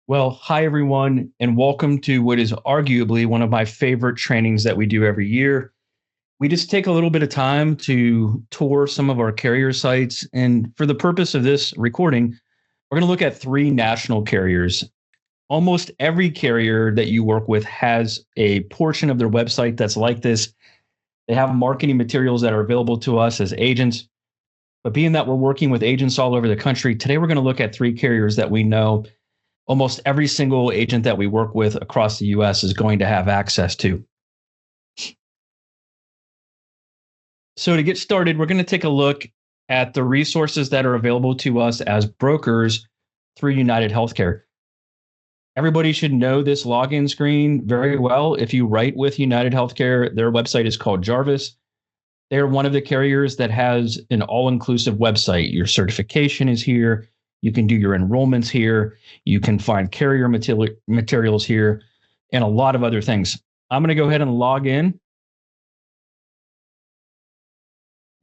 Well, hi everyone, and welcome to what is arguably one of my favorite trainings that we do every year. We just take a little bit of time to tour some of our carrier sites. And for the purpose of this recording, we're going to look at three national carriers. Almost every carrier that you work with has a portion of their website that's like this. They have marketing materials that are available to us as agents. But being that we're working with agents all over the country, today we're going to look at three carriers that we know almost every single agent that we work with across the US is going to have access to. So to get started, we're going to take a look at the resources that are available to us as brokers through United Healthcare. Everybody should know this login screen very well. If you write with United Healthcare, their website is called Jarvis. They're one of the carriers that has an all-inclusive website. Your certification is here. You can do your enrollments here. You can find carrier materials here and a lot of other things. I'm going to go ahead and log in.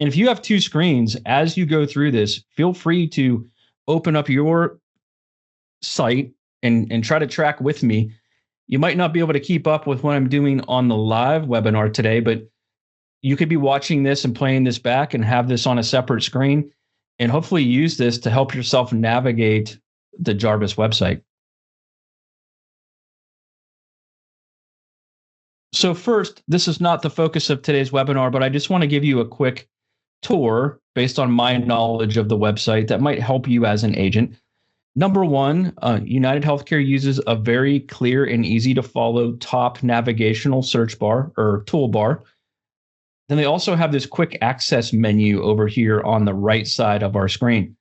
And if you have two screens, as you go through this, feel free to open up your site and try to track with me. You might not be able to keep up with what I'm doing on the live webinar today, but you could be watching this and playing this back and have this on a separate screen and hopefully use this to help yourself navigate the Jarvis website. So first, this is not the focus of today's webinar, but I just want to give you a quick tour based on my knowledge of the website that might help you as an agent. Number one, United Healthcare uses a very clear and easy to follow top navigational search bar or toolbar. Then they also have this quick access menu over here on the right side of our screen.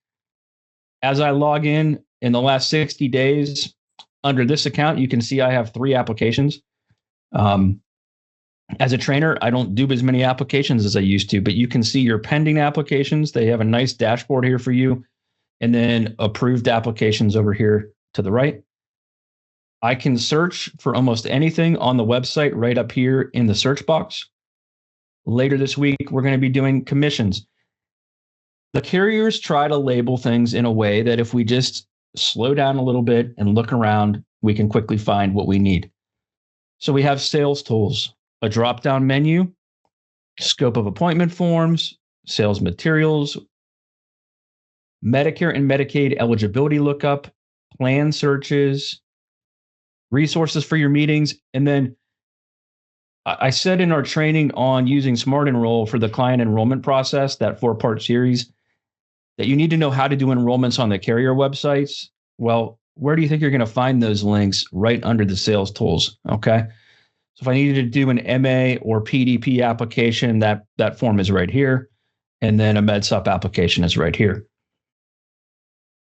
As I log in the last 60 days, under this account, you can see I have 3 applications. As a trainer, I don't do as many applications as I used to, but you can see your pending applications. They have a nice dashboard here for you, and then approved applications over here to the right. I can search for almost anything on the website right up here in the search box. Later this week, we're going to be doing commissions. The carriers try to label things in a way that if we just slow down a little bit and look around, we can quickly find what we need. So we have sales tools, a drop-down menu, scope of appointment forms, sales materials, Medicare and Medicaid eligibility lookup, plan searches, resources for your meetings, and then I said in our training on using Smart Enroll for the client enrollment process, that 4-part series, that you need to know how to do enrollments on the carrier websites. Well, where do you think you're going to find those links? Right under the sales tools, okay? So if I needed to do an MA or PDP application, that form is right here. And then a MedSup application is right here.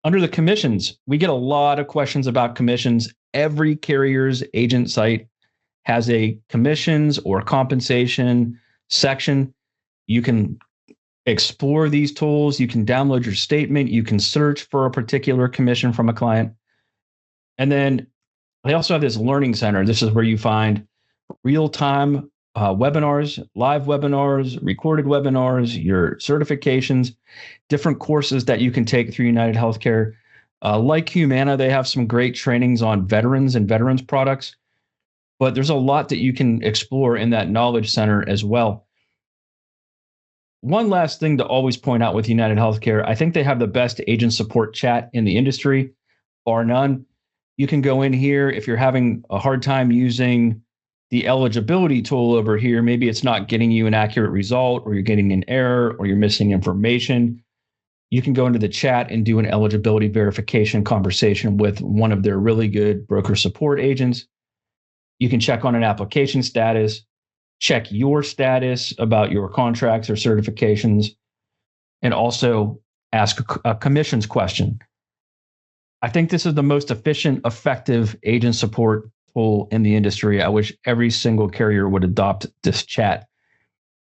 Under the commissions, we get a lot of questions about commissions. Every carrier's agent site has a commissions or compensation section. You can explore these tools. You can download your statement. You can search for a particular commission from a client. And then they also have this learning center. This is where you find real-time webinars, live webinars, recorded webinars, your certifications, different courses that you can take through United Healthcare. Like Humana, they have some great trainings on veterans and veterans products. But there's a lot that you can explore in that knowledge center as well. One last thing to always point out with United Healthcare, I think they have the best agent support chat in the industry, bar none. You can go in here if you're having a hard time using the eligibility tool over here. Maybe it's not getting you an accurate result, or you're getting an error, or you're missing information. You can go into the chat and do an eligibility verification conversation with one of their really good broker support agents. You can check on an application status, check your status about your contracts or certifications, and also ask a commissions question. I think this is the most efficient, effective agent support tool in the industry. I wish every single carrier would adopt this chat,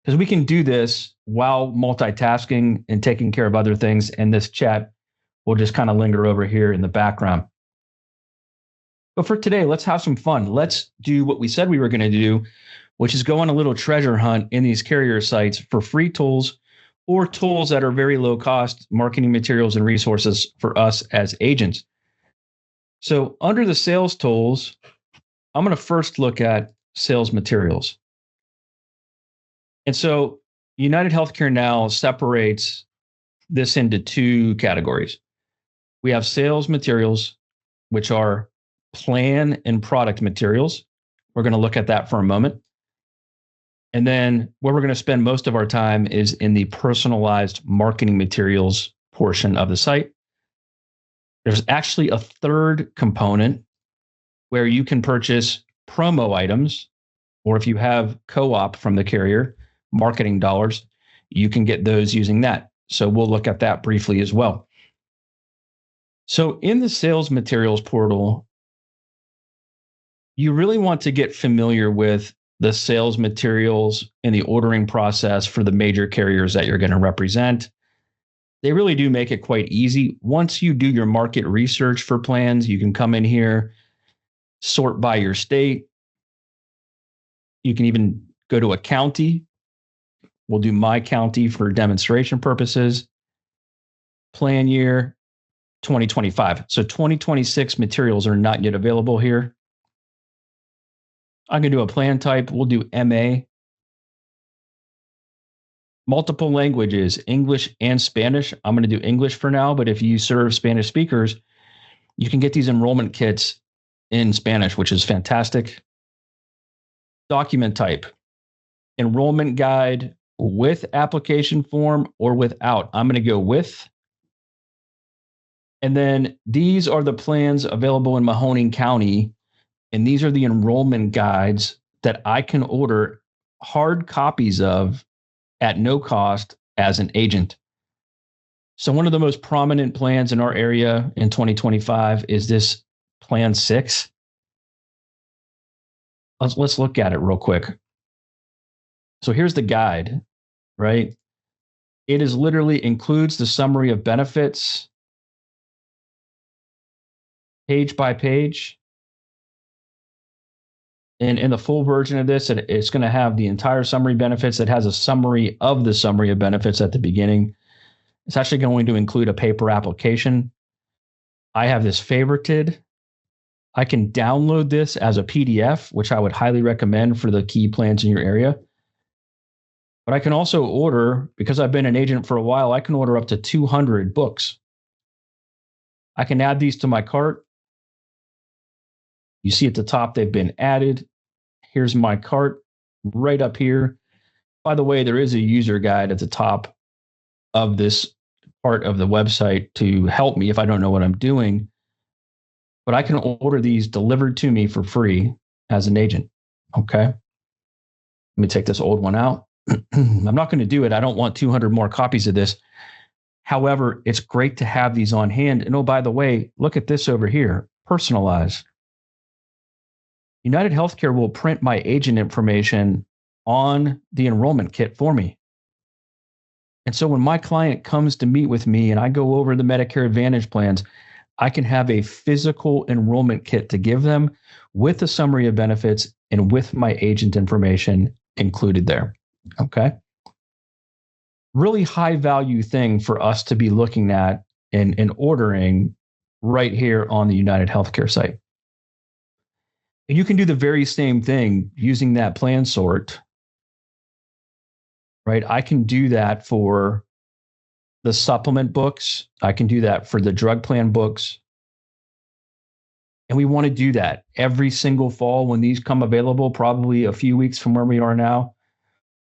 because we can do this while multitasking and taking care of other things, and this chat will just kind of linger over here in the background. But for today, let's have some fun. Let's do what we said we were going to do, which is go on a little treasure hunt in these carrier sites for free tools or tools that are very low cost marketing materials and resources for us as agents. So under the sales tools, I'm going to first look at sales materials. And so United Healthcare now separates this into two categories. We have sales materials, which are plan and product materials. We're going to look at that for a moment. And then where we're going to spend most of our time is in the personalized marketing materials portion of the site. There's actually a third component where you can purchase promo items, or if you have co-op from the carrier, marketing dollars, you can get those using that. So we'll look at that briefly as well. So in the sales materials portal, you really want to get familiar with the sales materials and the ordering process for the major carriers that you're going to represent. They really do make it quite easy. Once you do your market research for plans, you can come in here, sort by your state. You can even go to a county. We'll do my county for demonstration purposes. Plan year 2025. So 2026 materials are not yet available here. I'm going to do a plan type. We'll do MA. Multiple languages, English and Spanish. I'm going to do English for now, but if you serve Spanish speakers, you can get these enrollment kits in Spanish, which is fantastic. Document type, enrollment guide with application form or without. I'm going to go with. And then these are the plans available in Mahoning County. And these are the enrollment guides that I can order hard copies of at no cost as an agent. So one of the most prominent plans in our area in 2025 is this Plan 6. Let's look at it real quick. So here's the guide, right? It is literally includes the summary of benefits, page by page. And in the full version of this, it's going to have the entire summary benefits. It has a summary of the summary of benefits at the beginning. It's actually going to include a paper application. I have this favorited. I can download this as a PDF, which I would highly recommend for the key plans in your area. But I can also order, because I've been an agent for a while, I can order up to 200 books. I can add these to my cart. You see at the top, they've been added. Here's my cart right up here. By the way, there is a user guide at the top of this part of the website to help me if I don't know what I'm doing. But I can order these delivered to me for free as an agent. Okay. Let me take this old one out. I'm not going to do it. I don't want 200 more copies of this. However, it's great to have these on hand. And oh, by the way, look at this over here. Personalize. United Healthcare will print my agent information on the enrollment kit for me. And so when my client comes to meet with me and I go over the Medicare Advantage plans, I can have a physical enrollment kit to give them with a summary of benefits and with my agent information included there. Okay. Really high value thing for us to be looking at and ordering right here on the United Healthcare site. And you can do the very same thing using that plan sort, right? I can do that for the supplement books. I can do that for the drug plan books. And we want to do that every single fall when these come available, probably a few weeks from where we are now.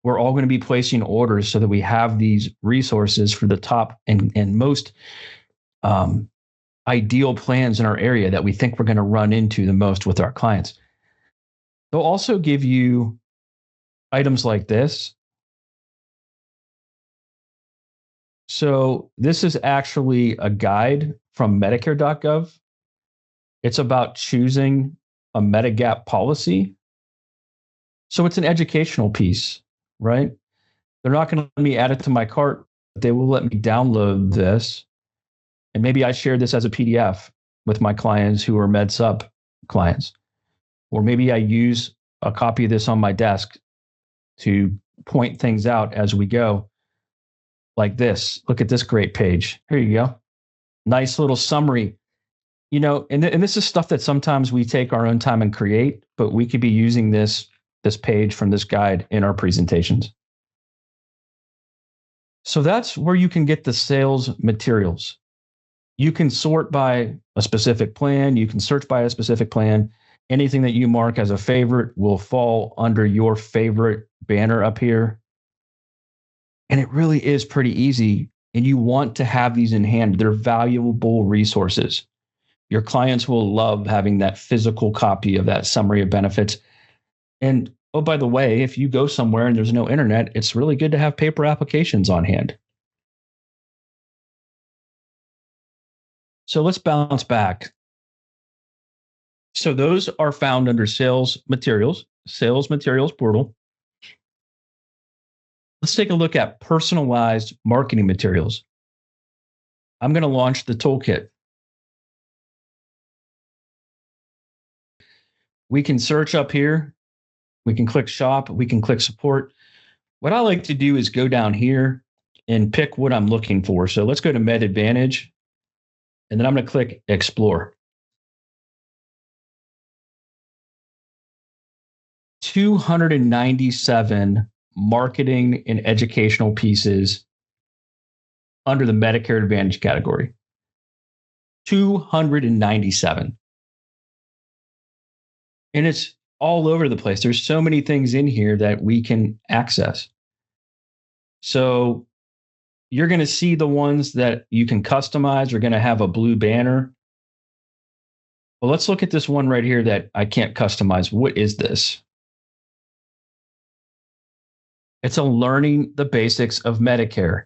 We're all going to be placing orders so that we have these resources for the top and most ideal plans in our area that we think we're going to run into the most with our clients. They'll also give you items like this. So this is actually a guide from Medicare.gov. It's about choosing a Medigap policy. So it's an educational piece, right? They're not going to let me add it to my cart, but they will let me download this. And maybe I share this as a PDF with my clients who are MedSup clients. Or maybe I use a copy of this on my desk to point things out as we go, like this. Look at this great page. Here you go. Nice little summary. And this is stuff that sometimes we take our own time and create, but we could be using this page from this guide in our presentations. So that's where you can get the sales materials. You can sort by a specific plan. You can search by a specific plan. Anything that you mark as a favorite will fall under your favorite banner up here. And it really is pretty easy. And you want to have these in hand. They're valuable resources. Your clients will love having that physical copy of that summary of benefits. And oh, by the way, if you go somewhere and there's no internet, it's really good to have paper applications on hand. So let's bounce back. So those are found under sales materials portal. Let's take a look at personalized marketing materials. I'm going to launch the toolkit. We can search up here. We can click shop. We can click support. What I like to do is go down here and pick what I'm looking for. So let's go to Med Advantage, and then I'm going to click explore. 297 marketing and educational pieces under the Medicare Advantage category. 297. And it's all over the place. There's so many things in here that we can access. So you're going to see the ones that you can customize are going to have a blue banner. Well, let's look at this one right here that I can't customize. What is this? It's a learning the basics of Medicare.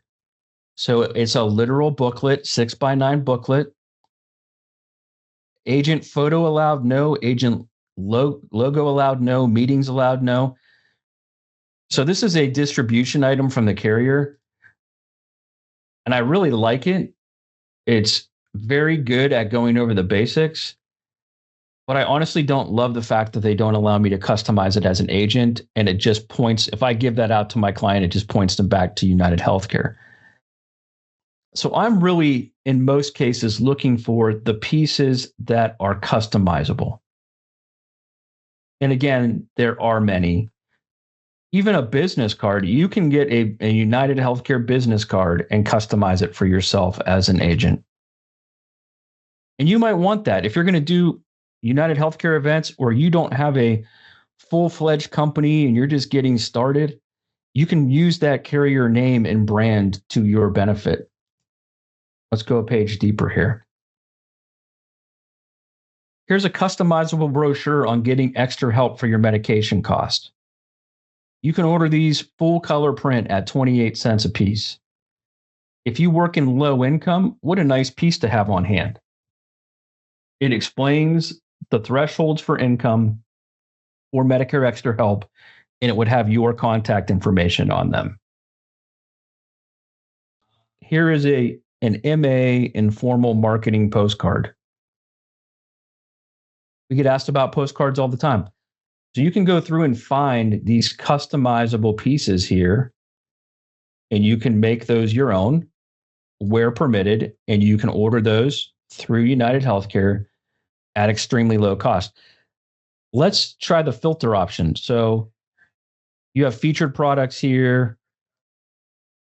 So it's a literal booklet, 6x9 booklet. Agent photo allowed, no. Agent logo allowed, no. Meetings allowed, no. So this is a distribution item from the carrier. And I really like it. It's very good at going over the basics. But I honestly don't love the fact that they don't allow me to customize it as an agent. And it just points, if I give that out to my client, it just points them back to United Healthcare. So I'm really, in most cases, looking for the pieces that are customizable. And again, there are many. Even a business card, you can get a United Healthcare business card and customize it for yourself as an agent. And you might want that. If you're going to do United Healthcare events, or you don't have a full-fledged company and you're just getting started, you can use that carrier name and brand to your benefit. Let's go a page deeper here. Here's a customizable brochure on getting extra help for your medication cost. You can order these full color print at 28 cents a piece. If you work in low income, what a nice piece to have on hand. It explains the thresholds for income or Medicare extra help, and it would have your contact information on them. Here is an MA informal marketing postcard. We get asked about postcards all the time. So you can go through and find these customizable pieces here, and you can make those your own where permitted, and you can order those through United Healthcare at extremely low cost. Let's try the filter option. So you have featured products here.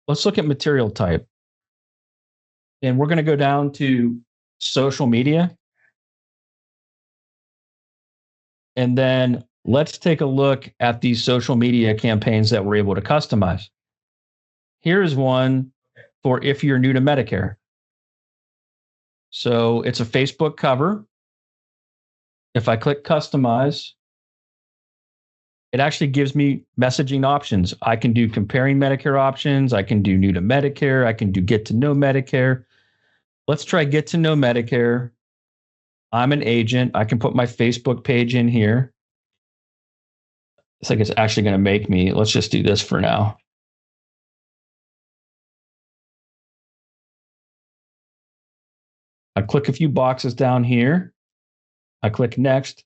Let's look at material type. And we're going to go down to social media. And then let's take a look at these social media campaigns that we're able to customize. Here's one for if you're new to Medicare. So it's a Facebook cover. If I click customize, it actually gives me messaging options. I can do comparing Medicare options. I can do new to Medicare. I can do get to know Medicare. Let's try get to know Medicare. I'm an agent. I can put my Facebook page in here. It's like it's actually going to make me. Let's just do this for now. I click a few boxes down here. I click next.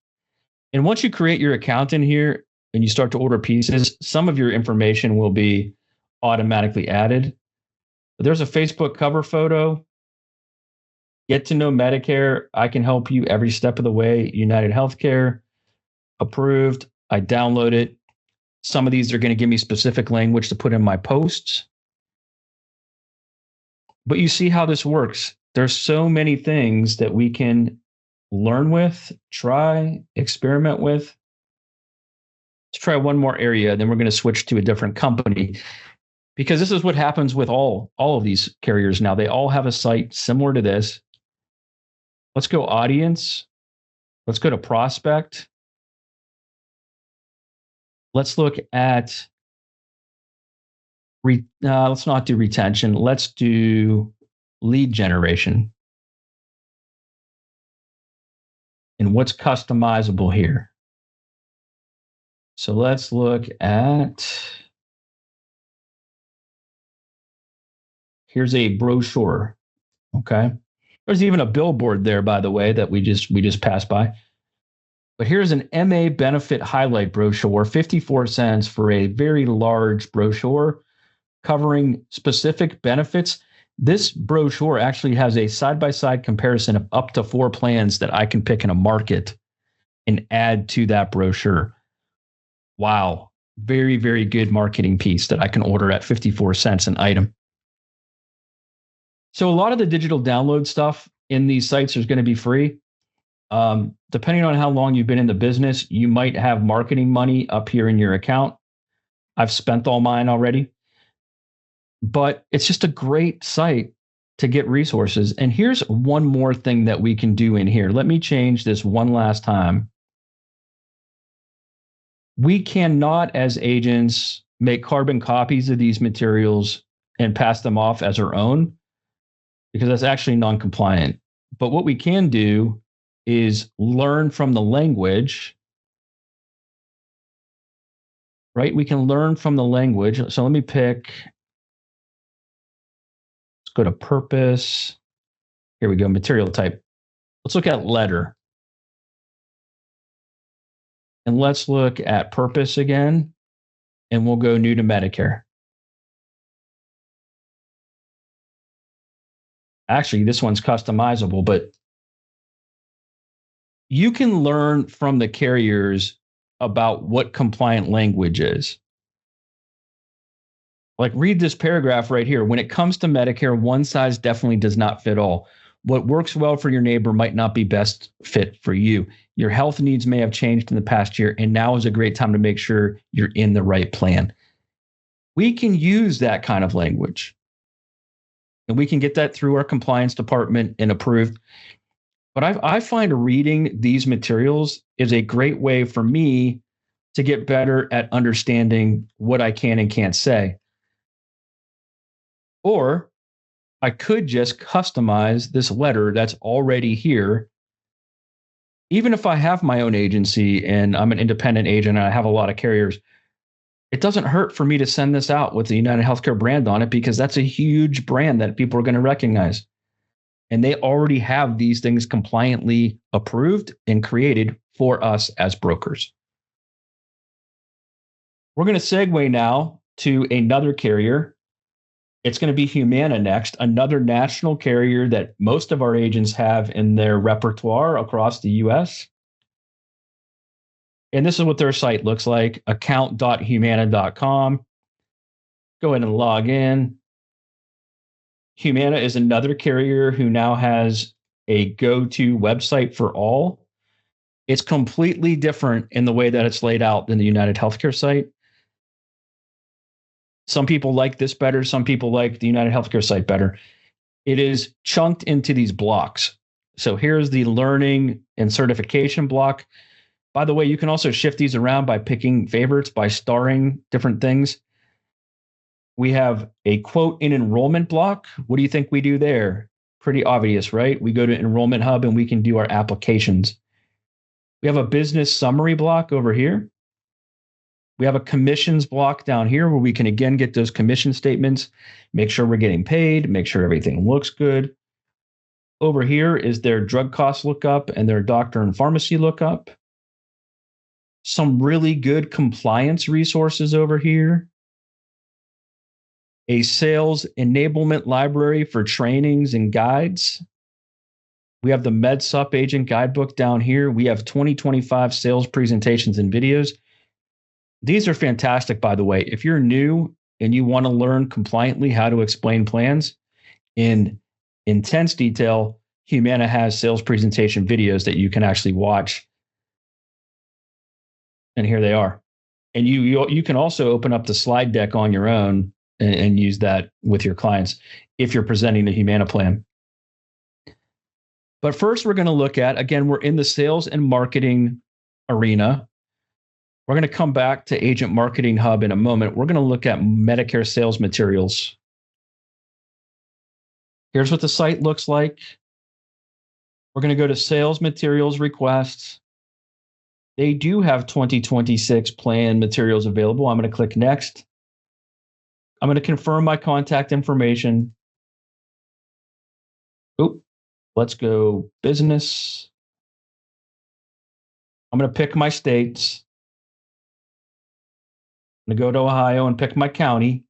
And once you create your account in here and you start to order pieces, some of your information will be automatically added. But there's a Facebook cover photo. Get to know Medicare. I can help you every step of the way. United Healthcare, approved. I download it. Some of these are going to give me specific language to put in my posts. But you see how this works. There's so many things that we can learn with, try, experiment with. Let's try one more area, then we're going to switch to a different company, because this is what happens with all of these carriers now. They all have a site similar to this. Let's go audience. Let's go to prospect. Let's look at let's not do retention. Let's do lead generation. And what's customizable here? So let's look at, here's a brochure. Okay. There's even a billboard there, by the way, that we just passed by. But here's an MA benefit highlight brochure, 54 cents for a very large brochure covering specific benefits. This brochure actually has a side-by-side comparison of up to 4 plans that I can pick in a market and add to that brochure. Wow. Very, very good marketing piece that I can order at 54 cents an item. So a lot of the digital download stuff in these sites is going to be free. Depending on how long you've been in the business, you might have marketing money up here in your account. I've spent all mine already. But it's just a great site to get resources. And here's one more thing that we can do in here. Let me change this one last time. We cannot, as agents, make carbon copies of these materials and pass them off as our own, because that's actually non-compliant. But what we can do is learn from the language, right? We can learn from the language. So let me pick, let's go to purpose. Here we go, material type. Let's look at letter. And let's look at purpose again, and we'll go new to Medicare. Actually, this one's customizable, but you can learn from the carriers about what compliant language is. Like, read this paragraph right here. When it comes to Medicare, one size definitely does not fit all. What works well for your neighbor might not be best fit for you. Your health needs may have changed in the past year, and now is a great time to make sure you're in the right plan. We can use that kind of language, and we can get that through our compliance department and approved. But I find reading these materials is a great way for me to get better at understanding what I can and can't say. Or I could just customize this letter that's already here. Even if I have my own agency and I'm an independent agent and I have a lot of carriers, it doesn't hurt for me to send this out with the United Healthcare brand on it, because that's a huge brand that people are going to recognize. And they already have these things compliantly approved and created for us as brokers. We're going to segue now to another carrier. It's going to be Humana next, another national carrier that most of our agents have in their repertoire across the US. And this is what their site looks like, account.humana.com. Go ahead and log in. Humana is another carrier who now has a go-to website for all. It's completely different in the way that it's laid out than the United Healthcare site. Some people like this better. Some people like the United Healthcare site better. It is chunked into these blocks. So here's the learning and certification block. By the way, you can also shift these around by picking favorites, by starring different things. We have a quote in enrollment block. What do you think we do there? Pretty obvious, right? We go to Enrollment Hub and we can do our applications. We have a business summary block over here. We have a commissions block down here where we can again get those commission statements, make sure we're getting paid, make sure everything looks good. Over here is their drug cost lookup and their doctor and pharmacy lookup. Some really good compliance resources over here. A sales enablement library for trainings and guides. We have the MedSup Agent Guidebook down here. We have 2025 sales presentations and videos. These are fantastic, by the way. If you're new and you want to learn compliantly how to explain plans in intense detail, Humana has sales presentation videos that you can actually watch. And here they are. And you can also open up the slide deck on your own and use that with your clients if you're presenting the Humana plan. But first, we're going to look at, again, we're in the sales and marketing arena. We're going to come back to Agent Marketing Hub in a moment. We're going to look at Medicare sales materials. Here's what the site looks like. We're going to go to sales materials requests. They do have 2026 plan materials available. I'm going to click next. I'm going to confirm my contact information. Oop, let's go business. I'm going to pick my states. I'm going to go to Ohio and pick my county.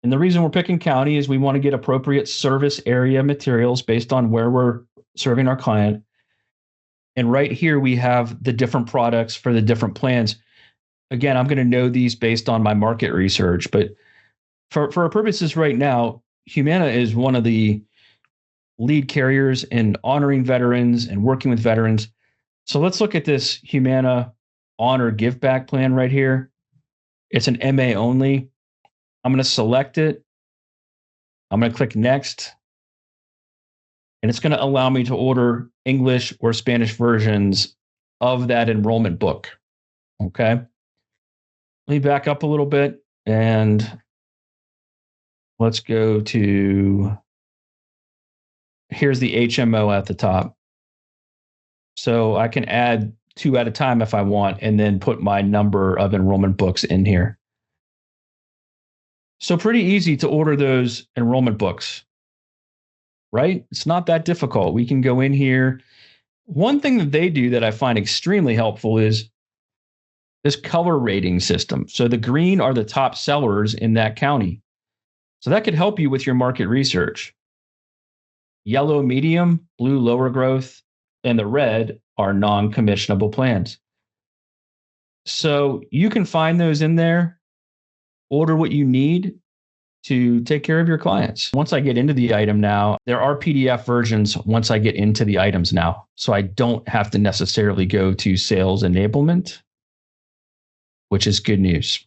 And the reason we're picking county is we want to get appropriate service area materials based on where we're serving our client. And right here, we have the different products for the different plans. Again, I'm going to know these based on my market research, but for our purposes right now, Humana is one of the lead carriers in honoring veterans and working with veterans. So let's look at this Humana Honor Give Back plan right here. It's an MA only. I'm going to select it. I'm going to click next. And it's going to allow me to order English or Spanish versions of that enrollment book. Okay. Let me back up a little bit and let's go to, here's the HMO at the top. So I can add 2 at a time if I want, and then put my number of enrollment books in here. So pretty easy to order those enrollment books, right? It's not that difficult. We can go in here. One thing that they do that I find extremely helpful is this color rating system. So the green are the top sellers in that county. So that could help you with your market research. Yellow, medium, blue, lower growth, and the red are non-commissionable plans. So you can find those in there, order what you need to take care of your clients. Once I get into the item now, there are PDF versions once I get into the items now. So I don't have to necessarily go to sales enablement, which is good news.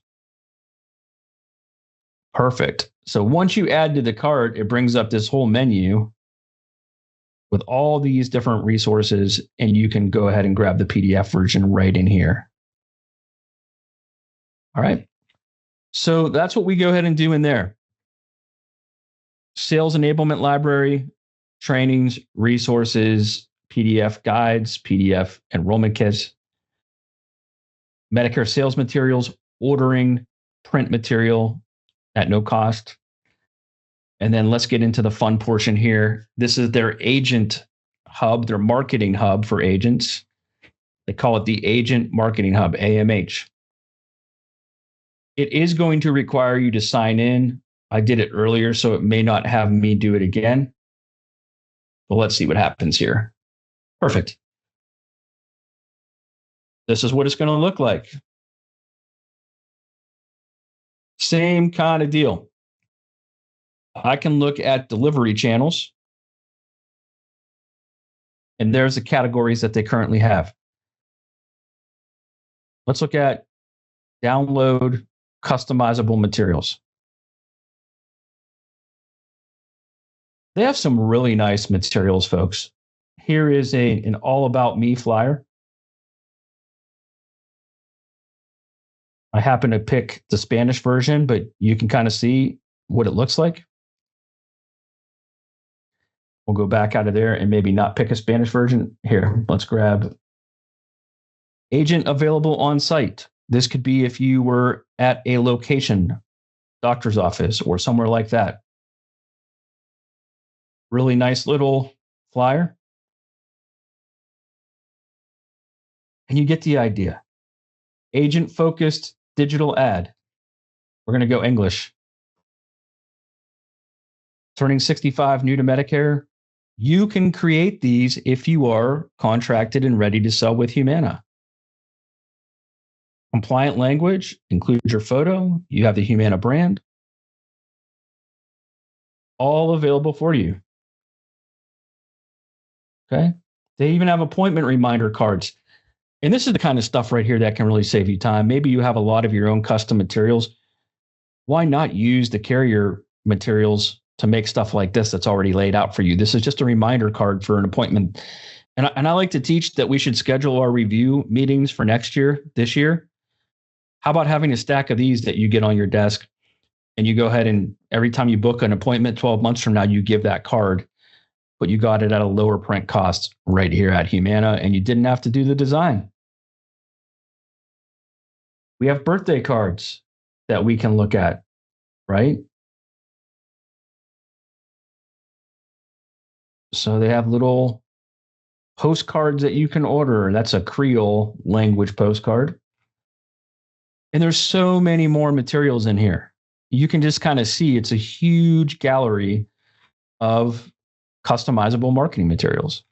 Perfect. So once you add to the cart, it brings up this whole menu with all these different resources, and you can go ahead and grab the PDF version right in here. All right. So that's what we go ahead and do in there. Sales enablement library, trainings, resources, PDF guides, PDF enrollment kits, Medicare sales materials, ordering, print material at no cost. And then let's get into the fun portion here. This is their agent hub, their marketing hub for agents. They call it the Agent Marketing Hub, AMH. It is going to require you to sign in. I did it earlier, so it may not have me do it again. But let's see what happens here. Perfect. This is what it's going to look like. Same kind of deal. I can look at delivery channels, and there's the categories that they currently have. Let's look at download customizable materials. They have some really nice materials, folks. Here is an All About Me flyer. I happen to pick the Spanish version, but you can kind of see what it looks like. We'll go back out of there and maybe not pick a Spanish version. Here, let's grab agent available on site. This could be if you were at a location, doctor's office, or somewhere like that. Really nice little flyer. And you get the idea. Agent-focused digital ad. We're going to go English. Turning 65, new to Medicare. You can create these if you are contracted and ready to sell with Humana. Compliant language includes your photo. You have the Humana brand, all available for you. Okay. They even have appointment reminder cards. And this is the kind of stuff right here that can really save you time. Maybe you have a lot of your own custom materials. Why not use the carrier materials to make stuff like this that's already laid out for you? This is just a reminder card for an appointment. And I like to teach that we should schedule our review meetings for this year. How about having a stack of these that you get on your desk and you go ahead and every time you book an appointment 12 months from now, you give that card, but you got it at a lower print cost right here at Humana and you didn't have to do the design. We have birthday cards that we can look at, right? So they have little postcards that you can order. That's a Creole language postcard. And there's so many more materials in here. You can just kind of see it's a huge gallery of customizable marketing materials.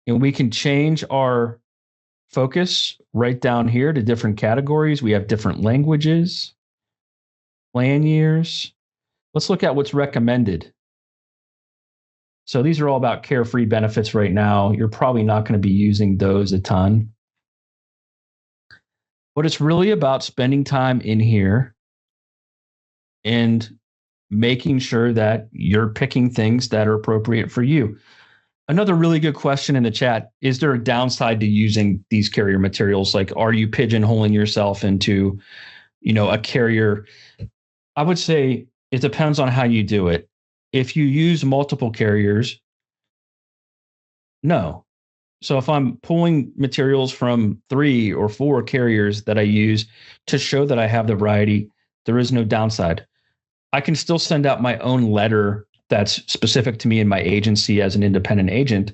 And we can change our focus right down here to different categories. We have different languages, plan years. Let's look at what's recommended. So these are all about carefree benefits right now. You're probably not going to be using those a ton. But it's really about spending time in here and making sure that you're picking things that are appropriate for you. Another really good question in the chat, is there a downside to using these carrier materials? Like, are you pigeonholing yourself into, a carrier? I would say it depends on how you do it. If you use multiple carriers, no. So if I'm pulling materials from 3 or 4 carriers that I use to show that I have the variety, there is no downside. I can still send out my own letter that's specific to me and my agency as an independent agent.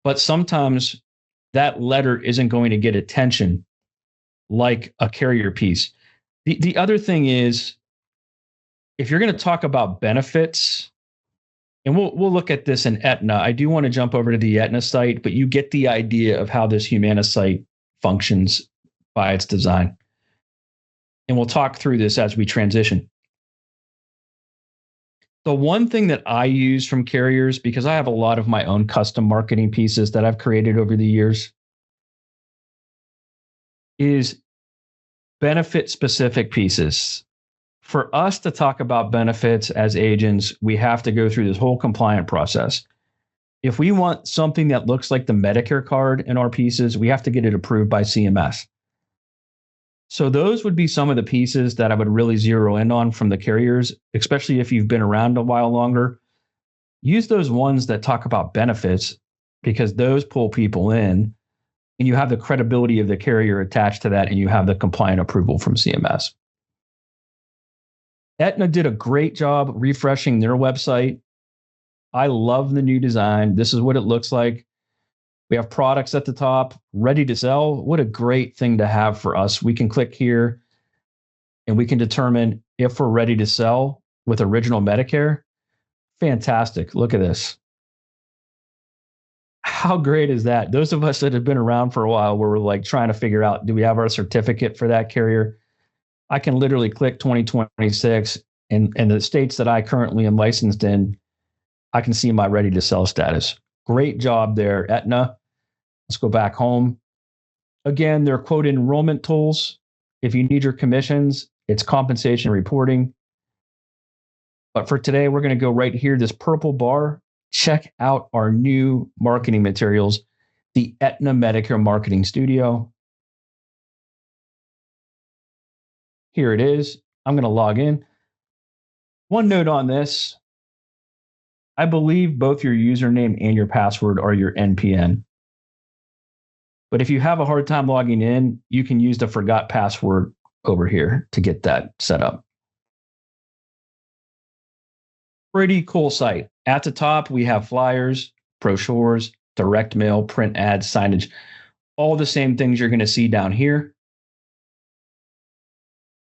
But sometimes that letter isn't going to get attention like a carrier piece. The other thing is, if you're going to talk about benefits, and we'll look at this in Aetna. I do want to jump over to the Aetna site, but you get the idea of how this Humana site functions by its design. And we'll talk through this as we transition. The one thing that I use from carriers, because I have a lot of my own custom marketing pieces that I've created over the years, is benefit-specific pieces. For us to talk about benefits as agents, we have to go through this whole compliant process. If we want something that looks like the Medicare card in our pieces, we have to get it approved by CMS. So those would be some of the pieces that I would really zero in on from the carriers, especially if you've been around a while longer. Use those ones that talk about benefits because those pull people in and you have the credibility of the carrier attached to that and you have the compliant approval from CMS. Aetna did a great job refreshing their website. I love the new design. This is what it looks like. We have products at the top, ready to sell. What a great thing to have for us. We can click here and we can determine if we're ready to sell with original Medicare. Fantastic. Look at this. How great is that? Those of us that have been around for a while where we're like trying to figure out, do we have our certificate for that carrier? I can literally click 2026 and the states that I currently am licensed in, I can see my ready to sell status. Great job there, Aetna. Let's go back home. Again, they're quote enrollment tools. If you need your commissions, it's compensation reporting. But for today, we're going to go right here, this purple bar. Check out our new marketing materials, the Aetna Medicare Marketing Studio. Here it is. I'm going to log in. One note on this. I believe both your username and your password are your NPN. But if you have a hard time logging in, you can use the forgot password over here to get that set up. Pretty cool site. At the top, we have flyers, brochures, direct mail, print ads, signage, all the same things you're going to see down here.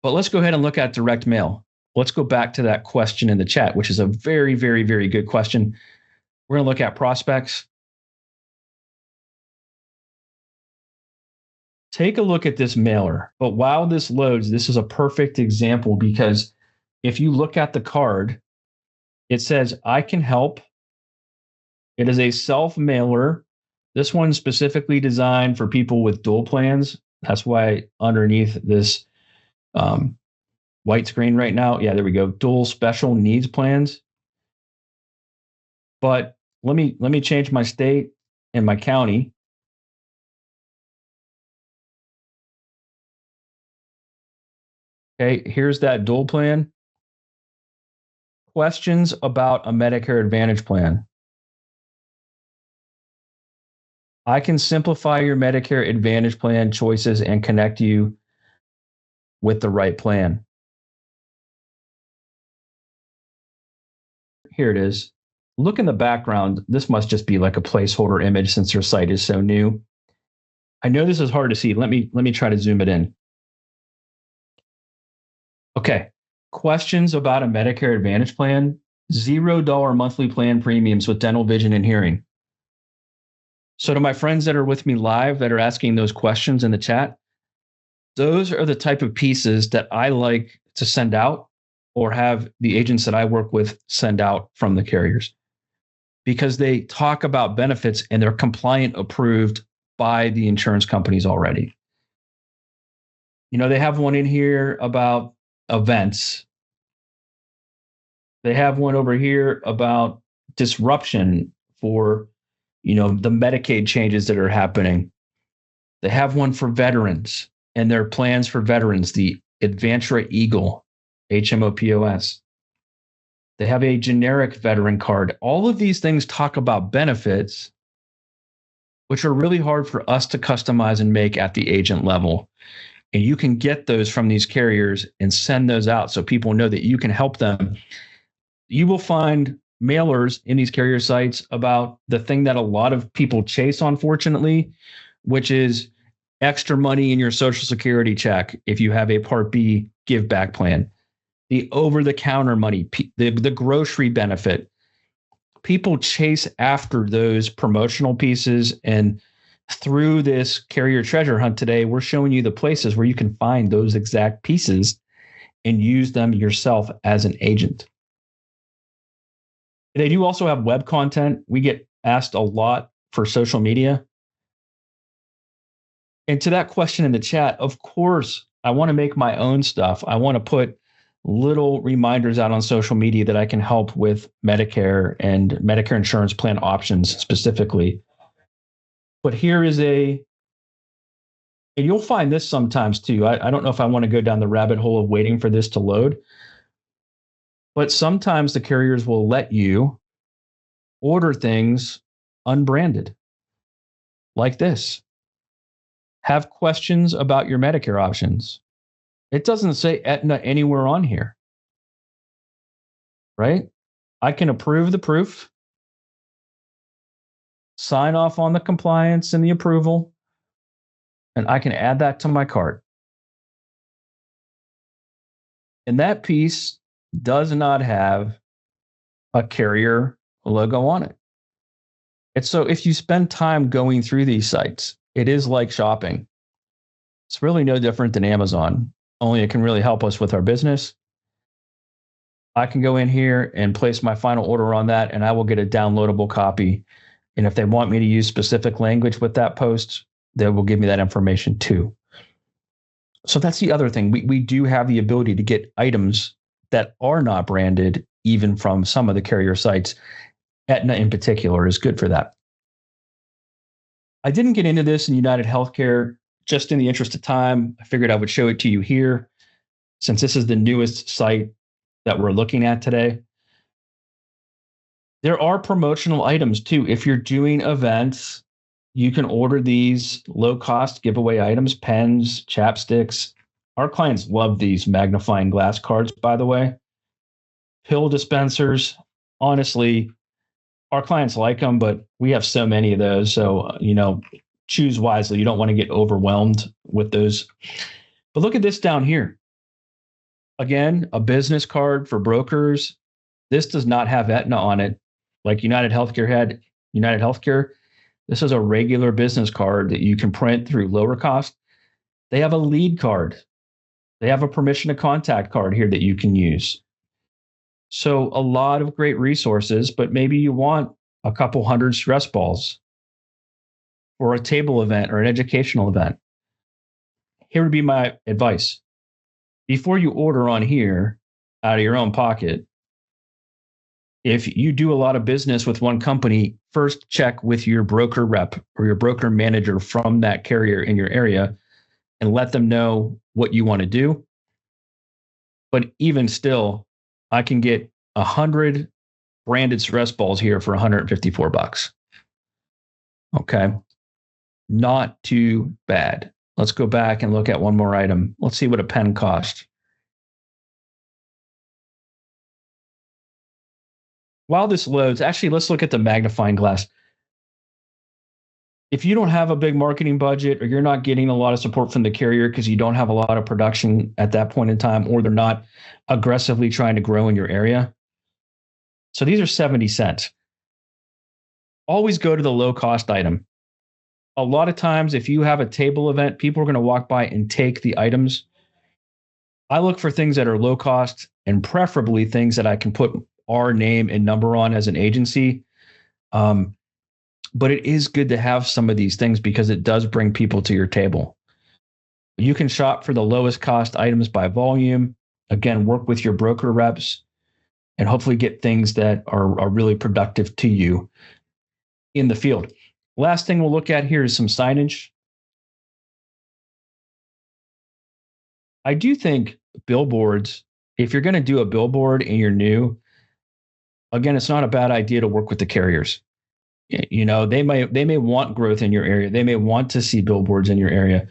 But let's go ahead and look at direct mail. Let's go back to that question in the chat, which is a very, very, very good question. We're going to look at prospects. Take a look at this mailer. But while this loads, this is a perfect example because if you look at the card, it says, I can help. It is a self-mailer. This one's specifically designed for people with dual plans. That's why underneath this white screen right now, yeah, there we go, dual special needs plans. But let me change my state and my county. Okay, here's that dual plan. Questions about a Medicare Advantage plan. I can simplify your Medicare Advantage plan choices and connect you with the right plan. Here it is. Look in the background. This must just be like a placeholder image since your site is so new. I know this is hard to see. Let me try to zoom it in. Okay. Questions about a Medicare Advantage plan. $0 monthly plan premiums with dental, vision, and hearing. So to my friends that are with me live that are asking those questions in the chat, those are the type of pieces that I like to send out or have the agents that I work with send out from the carriers because they talk about benefits and they're compliant approved by the insurance companies already. You know, they have one in here about events. They have one over here about disruption for, you know, the Medicaid changes that are happening. They have one for veterans and their plans for veterans, the Advantra Eagle, HMOPOS. They have a generic veteran card. All of these things talk about benefits, which are really hard for us to customize and make at the agent level. And you can get those from these carriers and send those out so people know that you can help them. You will find mailers in these carrier sites about the thing that a lot of people chase, unfortunately, which is extra money in your Social Security check if you have a Part B give back plan, the over-the-counter money, the grocery benefit. People chase after those promotional pieces, and through this carrier treasure hunt today, we're showing you the places where you can find those exact pieces and use them yourself as an agent. They do also have web content. We get asked a lot for social media. And to that question in the chat, of course, I want to make my own stuff. I want to put little reminders out on social media that I can help with Medicare and Medicare insurance plan options specifically. But here is and you'll find this sometimes too. I don't know if I want to go down the rabbit hole of waiting for this to load, but sometimes the carriers will let you order things unbranded, like this. Have questions about your Medicare options. It doesn't say Aetna anywhere on here, right? I can approve the proof, sign off on the compliance and the approval, and I can add that to my cart. And that piece does not have a carrier logo on it. And so if you spend time going through these sites, it is like shopping. It's really no different than Amazon, only it can really help us with our business. I can go in here and place my final order on that, and I will get a downloadable copy. And if they want me to use specific language with that post, they will give me that information too. So that's the other thing. We do have the ability to get items that are not branded, even from some of the carrier sites. Aetna in particular is good for that. I didn't get into this in United Healthcare just in the interest of time. I figured I would show it to you here since this is the newest site that we're looking at today. There are promotional items too. If you're doing events, you can order these low-cost giveaway items, pens, chapsticks. Our clients love these magnifying glass cards, by the way. Pill dispensers. Honestly, our clients like them, but we have so many of those. So, choose wisely. You don't want to get overwhelmed with those. But look at this down here. Again, a business card for brokers. This does not have Aetna on it. like United Healthcare had United Healthcare. This is a regular business card that you can print through lower cost. They have a lead card. They have a permission to contact card here that you can use. So a lot of great resources, but maybe you want a couple hundred stress balls for a table event or an educational event. Here would be my advice. Before you order on here out of your own pocket, if you do a lot of business with one company, first check with your broker rep or your broker manager from that carrier in your area and let them know what you want to do. But even still, I can get 100 branded stress balls here for $154. Okay. Not too bad. Let's go back and look at one more item. Let's see what a pen cost. While this loads, actually, let's look at the magnifying glass. If you don't have a big marketing budget or you're not getting a lot of support from the carrier because you don't have a lot of production at that point in time, or they're not aggressively trying to grow in your area. So these are 70 cents. Always go to the low cost item. A lot of times, if you have a table event, people are going to walk by and take the items. I look for things that are low cost and preferably things that I can put our name and number on as an agency. But it is good to have some of these things because it does bring people to your table. You can shop for the lowest cost items by volume. Again, work with your broker reps and hopefully get things that are really productive to you in the field. Last thing we'll look at here is some signage. I do think billboards, if you're going to do a billboard and you're new, again, it's not a bad idea to work with the carriers. You know, they may want growth in your area. They may want to see billboards in your area.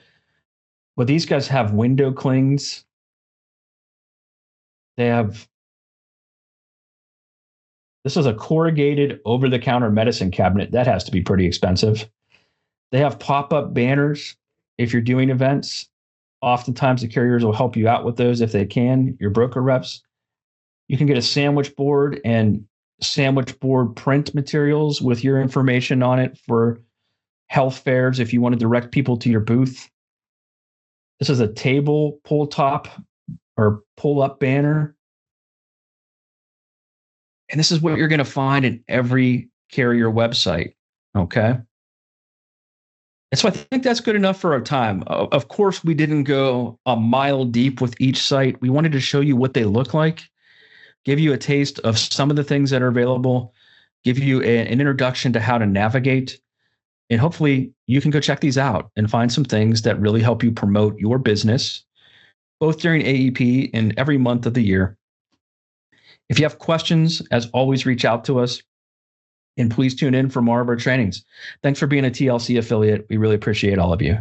But these guys have window clings. This is a corrugated over-the-counter medicine cabinet. That has to be pretty expensive. They have pop-up banners if you're doing events. Oftentimes the carriers will help you out with those if they can, your broker reps. You can get a sandwich board and sandwich board print materials with your information on it for health fairs if you want to direct people to your booth. This is a table pull top or pull up banner. And this is what you're going to find in every carrier website. Okay. And so I think that's good enough for our time. Of course, we didn't go a mile deep with each site. We wanted to show you what they look like, give you a taste of some of the things that are available, give you an introduction to how to navigate, and hopefully you can go check these out and find some things that really help you promote your business, both during AEP and every month of the year. If you have questions, as always, reach out to us, and please tune in for more of our trainings. Thanks for being a TLC affiliate. We really appreciate all of you.